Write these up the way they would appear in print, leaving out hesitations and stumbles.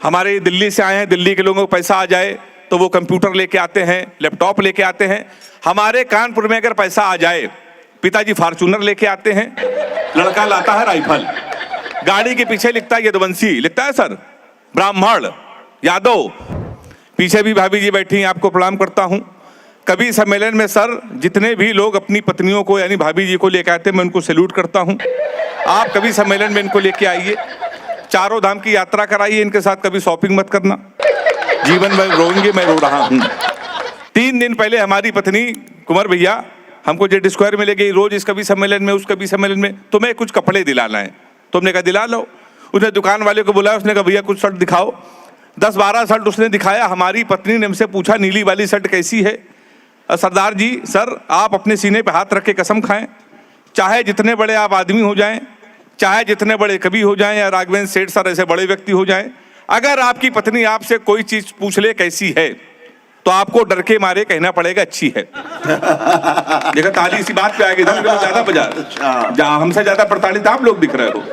हमारे दिल्ली से आए हैं, दिल्ली के लोगों को पैसा आ जाए तो वो कंप्यूटर लेके आते हैं, लैपटॉप लेके आते हैं। हमारे कानपुर में अगर पैसा आ जाए, पिताजी फॉर्च्यूनर लेके आते हैं, लड़का लाता है राइफल, गाड़ी के पीछे लिखता है यदुवंशी, लिखता है सर ब्राह्मण यादव। पीछे भी भाभी जी बैठी हैं, आपको प्रणाम करता हूं। कभी सम्मेलन में सर जितने भी लोग अपनी पत्नियों को यानी भाभी जी को लेकर आते हैं, मैं उनको सैल्यूट करता हूं। आप कभी सम्मेलन में इनको लेके आइए, चारों धाम की यात्रा कराइए इनके साथ, कभी शॉपिंग मत करना। जीवन में रोएंगे, मैं रो रहा हूं। 3 दिन पहले हमारी पत्नी कुंवर भैया हमको जेड स्क्वायर में ले गई, रोज इस कभी सम्मेलन में उस कभी सम्मेलन में, तुम्हें कुछ कपड़े दिलाना है। तुमने कहा दिला लो। उसने दुकान वाले को बुलाया, उसने कहा भैया कुछ शर्ट दिखाओ। 10-12 शर्ट उसने दिखाया। हमारी पत्नी ने हमसे पूछा नीली वाली शर्ट कैसी है? सरदार जी सर आप अपने सीने पे हाथ रख के कसम खाएं, चाहे जितने बड़े आप आदमी हो जाएं, चाहे जितने बड़े कवि हो जाएं या राघवेंद्र सेठ सर ऐसे बड़े व्यक्ति हो जाएं, अगर आपकी पत्नी आपसे कोई चीज पूछ ले कैसी है तो आपको डर के मारे कहना पड़ेगा अच्छी है। देखा ताली इसी बात पे आ गई, ज्यादा बाजार जहां हमसे ज्यादा प्रताड़ित आप लोग दिख रहे हो।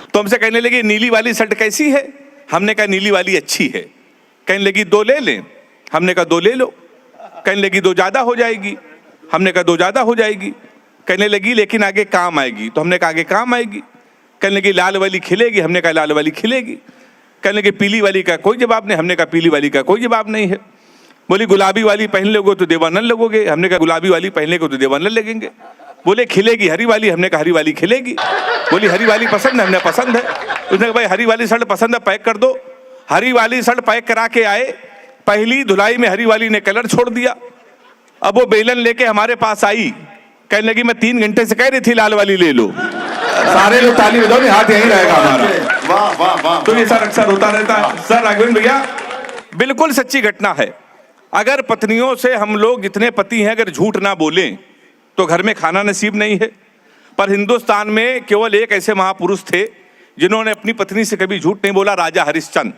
तो हमसे कहने लगी नीली वाली शर्ट कैसी है? हमने कहा नीली वाली अच्छी है। कहने लगी 2 ले लें? हमने कहा 2 ले लो। कहने लगी 2 ज्यादा हो जाएगी? हमने कहा 2 ज्यादा हो जाएगी। कहने लगी लेकिन आगे काम आएगी। तो हमने कहा आगे काम आएगी। कहने लगी लाल वाली खिलेगी? हमने कहा लाल वाली खिलेगी। कहने लगी पीली वाली का कोई जवाब नहीं? हमने कहा पीली वाली का कोई जवाब नहीं है। बोली गुलाबी वाली पहन लोगे तो देवानंद लगोगे? हमने कहा गुलाबी वाली पहनने को तो देवानंद लगेंगे। बोले खिलेगी हरी वाली? हमने कहा हरी वाली खिलेगी। बोली हरी वाली पसंद है? हमने पसंद है। उसने कहा भाई हरी वाली शर्ट पसंद है, पैक कर दो। हरी वाली शर्ट पैक करा के आए, पहली धुलाई में हरी वाली ने कलर छोड़ दिया। अब वो बेलन लेके हमारे पास आई, कहने लगी मैं 3 घंटे से कह रही थी लाल वाली ले लो। सारे लोग ताली बजाओ, हाथ यहीं रहेगा हमारा। वाह वाह वाह। तो ये सर अक्सर होता रहता है। सर राघवेंद्र भैया बिल्कुल सच्ची घटना है। अगर पत्नियों से हम लोग जितने पति हैं अगर झूठ ना बोलें तो घर में खाना नसीब नहीं है। पर हिंदुस्तान में केवल एक ऐसे महापुरुष थे जिन्होंने अपनी पत्नी से कभी झूठ नहीं बोला, राजा हरिश्चंद्र।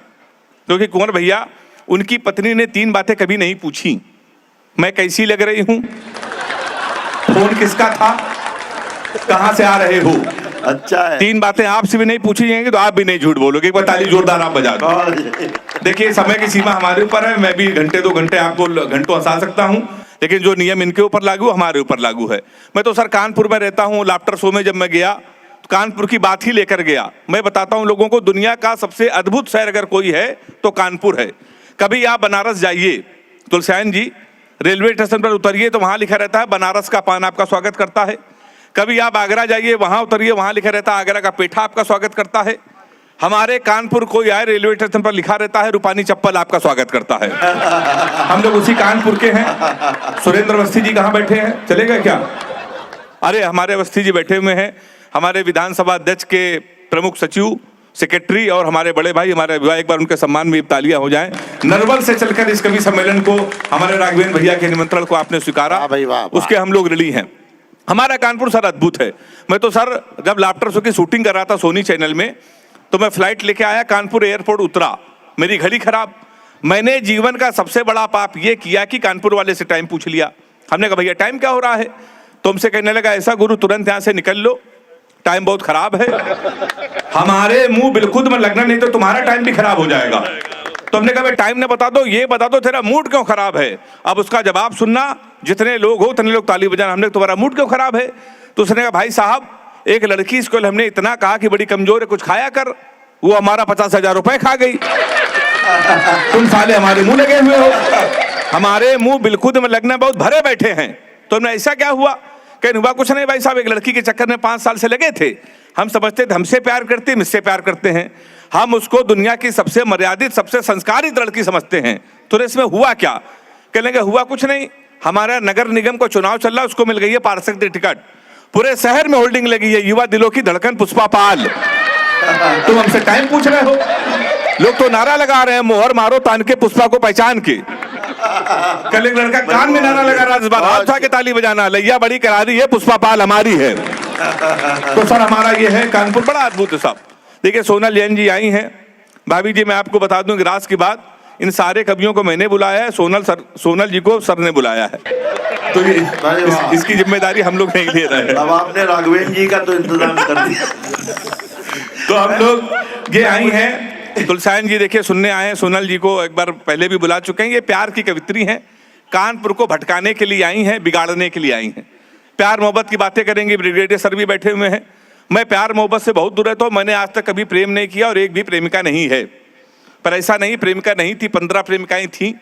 क्योंकि कुंवर भैया उनकी पत्नी ने 3 बातें कभी नहीं पूछी। मैं कैसी लग रही हूं, फोन किसका था, कहां से आ रहे हो। अच्छा है। 3 बातें आपसे भी नहीं पूछी जाएंगी तो आप भी नहीं झूठ बोलोगे। एक बार ताली जोरदार आप बजा दो। देखिए समय की सीमा हमारे ऊपर है, मैं भी घंटे 2 घंटे आपको घंटों हंसा सकता हूं, लेकिन जो नियम इनके ऊपर लागू हमारे ऊपर लागू है। मैं तो सर कानपुर में रहता हूं, लाफ्टर शो में जब मैं गया तो कानपुर की बात ही लेकर गया। मैं बताता हूं लोगों को दुनिया का सबसे अद्भुत शहर अगर कोई है तो कानपुर है। कभी आप बनारस जाइए, तुलसियान जी रेलवे स्टेशन पर उतरिए तो वहां लिखा रहता है बनारस का पान आपका स्वागत करता है। कभी आप आगरा जाइए, वहां उतरिए, वहां लिखा रहता है आगरा का पेठा आपका स्वागत करता है। हमारे कानपुर कोई आए रेलवे स्टेशन पर लिखा रहता है रूपानी चप्पल आपका स्वागत करता है। हम लोग उसी कानपुर के हैं। सुरेंद्र अवस्थी जी कहाँ बैठे हैं, चले गए क्या? अरे हमारे अवस्थी जी बैठे हुए हैं, हमारे विधानसभा अध्यक्ष के प्रमुख सचिव, सेक्रेटरी और हमारे बड़े भाई, हमारे अभिभावक। एक बार उनके सम्मान में तालियां हो जाएं। नरवल से चलकर इस कवि सम्मेलन को हमारे राघवेंद्र भैया के निमंत्रण को आपने स्वीकारा, उसके हम लोग ऋणी हैं। हमारा कानपुर सर अद्भुत है। मैं तो सर जब लाफ्टर शो की शूटिंग कर रहा था सोनी चैनल में, तो मैं फ्लाइट लेके आया, कानपुर एयरपोर्ट उतरा, मेरी घड़ी खराब। मैंने जीवन का सबसे बड़ा पाप ये किया कि कानपुर वाले से टाइम पूछ लिया। हमने कहा भैया टाइम क्या हो रहा है? तो हमसे कहने लगा ऐसा गुरु तुरंत यहाँ से निकल लो, टाइम बहुत खराब है। हमारे मुंह बिल्कुल में लगना नहीं तो तुम्हारा टाइम भी खराब हो जाएगा। तो हमने कहा टाइम ने बता दो, ये बता दो तेरा मूड क्यों खराब है। अब उसका जवाब सुनना, जितने लोग हो उतने लोग ताली बजाना। हमने तुम्हारा मूड क्यों खराब है? तो उसने कहा भाई साहब एक लड़की इसको हमने इतना कहा कि बड़ी कमजोर है कुछ खाया कर, वो हमारा 50,000 रुपए खा गई। तुम साले हमारे मुंह लगे हुए हो। हमारे मुंह बिल्कुल में लगना बहुत भरे बैठे हैं। तो हमने ऐसा क्या हुआ? कहने हुआ कुछ नहीं भाई साहब, एक लड़की के चक्कर में 5 साल से लगे थे। हम समझते थे हमसे प्यार करते, मुझसे प्यार करते हैं। हम उसको दुनिया की सबसे मर्यादित सबसे संस्कारित लड़की समझते हैं। तो इसमें हुआ क्या? कहने लगे हुआ कुछ नहीं, हमारा नगर निगम को चुनाव चल रहा है, उसको मिल गई है पार्षद की टिकट। पूरे शहर में होल्डिंग लगी है, युवा दिलों की धड़कन पुष्पा पाल। तुम हमसे टाइम पूछ रहे हो? लोग तो नारा लगा रहे हैं मोहर मारो तान के पुष्पा को पहचान के। कल एक लड़का कान में नारा लगा रहा, इस बार हाथ उठा के ताली बजाना, लैया बड़ी करा दी है, पुष्पा पाल हमारी है। तो सर हमारा ये है कानपुर बड़ा अद्भुत है साहब। देखिए सोनल जैन जी आई हैं। भाभी जी मैं आपको बता दूं कि राज की बात, इन सारे कवियों को मैंने बुलाया है, सोनल जी को सर ने बुलाया है। तो ये इसकी जिम्मेदारी हम लोग नहीं ले रहे हैं। अब आपने राघवेंद्र जी का तो इंतजाम कर दिया। तो हम लोग ये आई हैं, तुलसायन जी देखिए सुनने आए हैं, सोनल जी को एक बार पहले भी बुला चुके हैं। ये प्यार की कवित्री हैं, कानपुर को भटकाने के लिए आई हैं, बिगाड़ने के लिए आई हैं। प्यार मोहब्बत की बातें करेंगे, ब्रिगेडियर सर भी बैठे हुए हैं। मैं प्यार मोहब्बत से बहुत दूर रहता हूँ, मैंने आज तक कभी प्रेम नहीं किया और एक भी प्रेमिका नहीं है। पर ऐसा नहीं प्रेमिका नहीं थी, 15 प्रेमिकाएं थी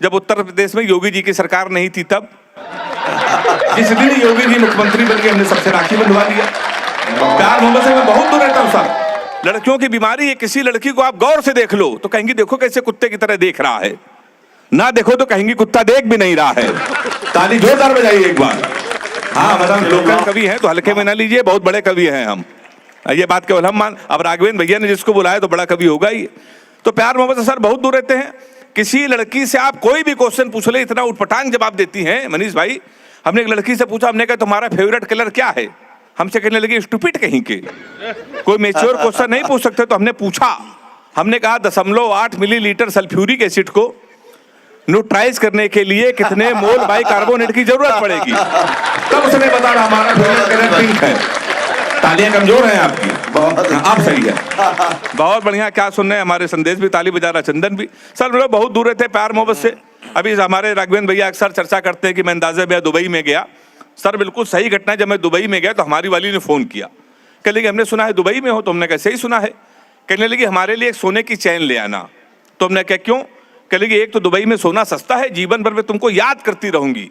जब उत्तर प्रदेश में योगी जी की सरकार नहीं थी तब। जिस दिन योगी जी मुख्यमंत्री बन गए हमने सबसे राखी बंधवा लिया। प्यार मोहब्बत से मैं बहुत दूर रहता हूँ सर। लड़कियों की बीमारी है, किसी लड़की को आप गौर से देख लो तो कहेंगी देखो कैसे कुत्ते की तरह देख रहा है, ना देखो तो कहेंगी कुत्ता देख भी नहीं रहा है। ताली जोरदार बजाइए एक बार। हाँ मतलब लोकल कवि हैं तो हल्के में ना लीजिए, बहुत बड़े कवि हैं हम, ये बात केवल हम मान। अब राघवेंद्र भैया ने जिसको बुलाया तो बड़ा कवि होगा ही। तो प्यार मोहब्बत से सर बहुत दूर रहते हैं। किसी लड़की से आप कोई भी क्वेश्चन पूछ ले इतना उटपटांग जवाब देती हैं। मनीष भाई, हमने एक लड़की से पूछा, हमने कहा तुम्हारा फेवरेट कलर क्या है? हमसे कहने लगी स्टूपिड कहीं के, कोई मैच्योर क्वेश्चन नहीं पूछ सकते। तो हमने पूछा, हमने कहा 0.8 मिलीलीटर सल्फ्यूरिक एसिड को न्यूट्राइज करने के लिए कितने मोल बाइकार्बोनेट की जरूरत पड़ेगी? तब उसने बताया हमारा फेवरेट कलर पिंक है। तालियां कमजोर हैं आपकी, आप सही है, बहुत बढ़िया। क्या सुन रहे हैं, हमारे संदेश भी ताली बजा रहा, चंदन भी। सर लोग बहुत दूर रहते प्यार मोहब्बत से। अभी हमारे राघवेंद्र भैया अक्सर चर्चा करते हैं कि मैं अंदाज़े भैया दुबई में गया। सर बिल्कुल सही घटना है, जब मैं दुबई में गया तो हमारी वाली ने फ़ोन किया, कहने लगी हमने सुना है दुबई में हो। तो हमने कैसे ही सुना है, कहने लगी हमारे लिए एक सोने की चैन ले आना। तो हमने क्या क्यों? कहने लगी एक तो दुबई में सोना सस्ता है, जीवन भर में तुमको याद करती रहूंगी।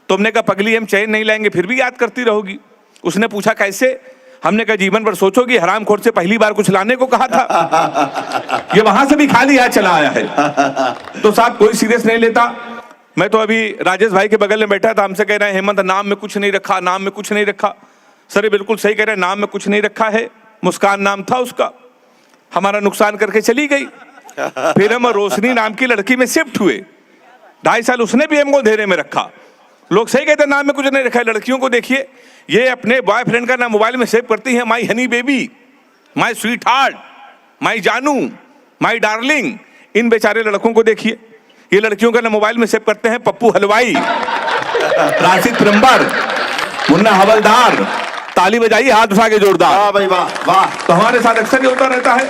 तो हमने कहा पगली हम चैन नहीं लाएंगे फिर भी याद करती रहोगी। उसने पूछा कैसे? हमने कहा जीवन भर सोचोगी, हरामखोर से पहली बार कुछ लाने को कहा था, ये वहां से भी खाली हाथ चला आया है। तो साहब कोई सीरियस नहीं लेता। मैं तो अभी राजेश भाई के बगल में बैठा था, हमसे कह रहे हैं हेमंत नाम में कुछ नहीं रखा, नाम में कुछ नहीं रखा। सर ये बिल्कुल सही कह रहे हैं, नाम में कुछ नहीं रखा है। मुस्कान नाम था उसका, हमारा नुकसान करके चली गई। फिर हम रोशनी नाम की लड़की में शिफ्ट हुए, 2.5 साल उसने भी हमको अंधेरे में रखा। लोग सही कहते हैं नाम में कुछ नहीं रखा है। लड़कियों को देखिए, ये अपने बॉयफ्रेंड का नाम मोबाइल में सेव करती है, my honey baby, my sweetheart, my जानू, माई डार्लिंग। इन बेचारे लड़कों को देखिए, ये लड़कियों का नाम मोबाइल में सेव करते हैं पप्पू हलवाई, राशिद पिरंबर, मुन्ना हवलदार। ताली बजाइए हाथ उठा के जोरदार। वाह भाई वाह वाह। तो हमारे साथ अक्सर ये होता रहता है।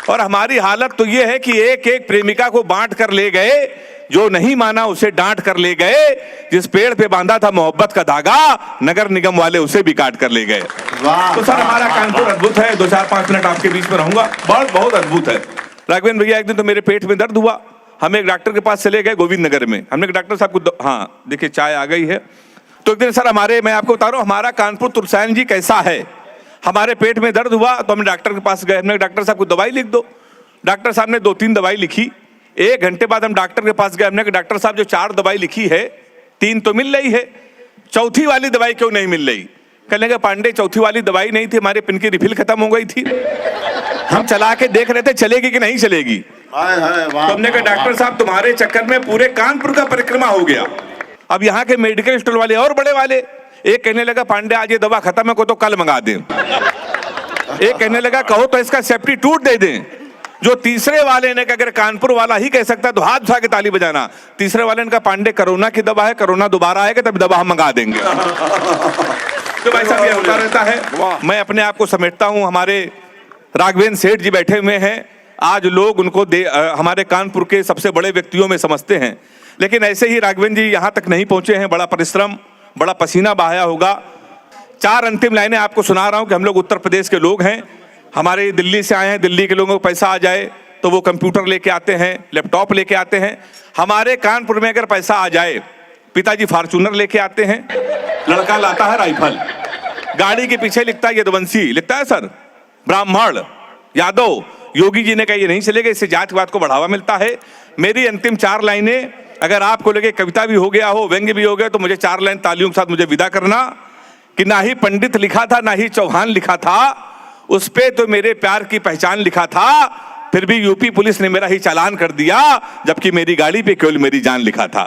और हमारी हालत तो ये है कि एक एक प्रेमिका को बांट कर ले गए, जो नहीं माना उसे डांट कर ले गए, जिस पेड़ पे बांधा था मोहब्बत का धागा नगर निगम वाले उसे भी काट कर ले गए। तो सर हमारा कानपुर अद्भुत है। 2-4-5 मिनट आपके बीच में रहूंगा, बहुत बहुत अद्भुत है। राघवेंद्र भैया एक दिन तो मेरे पेट में दर्द हुआ, हम एक डॉक्टर के पास चले गए गोविंद नगर में। हमने डॉक्टर साहब को, हाँ देखिए चाय आ गई है। तो एक दिन सर हमारे, मैं आपको बता रहा हूँ हमारा कानपुर तुलसायन जी कैसा है। हमारे पेट में दर्द हुआ तो हम डॉक्टर के पास गए, हमने डॉक्टर साहब को दवाई लिख दो। डॉक्टर साहब ने 2-3 दवाई लिखी। 1 घंटे बाद हम डॉक्टर के पास गए, हमने कहा डॉक्टर साहब जो 4 दवाई लिखी है 3 तो मिल रही है, चौथी वाली दवाई क्यों नहीं मिल रही? कहने लगे पांडे चौथी वाली दवाई नहीं थी, हमारे पिन की रिफिल खत्म हो गई थी, हम चला के देख रहे थे चलेगी कि नहीं चलेगी। तो हमने कहा डॉक्टर साहब तुम्हारे चक्कर में पूरे कानपुर का परिक्रमा हो गया। अब यहाँ के मेडिकल स्टोर वाले और बड़े वाले, एक कहने लगा पांडे आज ये दवा खत्म है को तो कल मंगा दें, एक कहने लगा कहो तो इसका सब्स्टिट्यूट दे दें। जो तीसरे वाले ने कहा अगर कानपुर वाला ही कह सकता तो हाथ उठा के ताली बजाना। तीसरे वाले ने कहा पांडे कोरोना की दवा है, कोरोना दोबारा आएगा तब दवा हम मंगा देंगे। तो भाई साहब ये होता रहता है। मैं अपने आप को समेटता हूँ, हमारे राघवेंद्र सेठ जी बैठे हुए हैं, आज लोग उनको हमारे कानपुर के सबसे बड़े व्यक्तियों में समझते हैं, लेकिन ऐसे ही राघवेंद्र जी यहाँ तक नहीं पहुंचे हैं। बड़ा परिश्रम, बड़ा पसीना बहाया होगा। 4 अंतिम लाइनें आपको सुना रहा हूँ कि हम लोग उत्तर प्रदेश के लोग हैं, हमारे दिल्ली से आए हैं, दिल्ली के लोगों को पैसा आ जाए तो वो कंप्यूटर लेके आते हैं, लैपटॉप लेके आते हैं। हमारे कानपुर में अगर पैसा आ जाए, पिताजी फॉर्चूनर लेके आते हैं, लड़का लाता है राइफल, गाड़ी के पीछे लिखता है यदुवंशी, लिखता है सर ब्राह्मण यादव। योगी जी ने कहा ये नहीं चलेगा, इससे जातिवाद को बढ़ावा मिलता है। मेरी अंतिम 4 लाइनें, अगर आपको लगे कविता भी हो गया हो, व्यंग्य भी हो गया, तो मुझे 4 लाइन तालियों के साथ मुझे विदा करना कि ना ही पंडित लिखा था ना ही चौहान लिखा था, उस पे तो मेरे प्यार की पहचान लिखा था, फिर भी यूपी पुलिस ने मेरा ही चालान कर दिया, जबकि मेरी गाड़ी पे केवल मेरी जान लिखा था।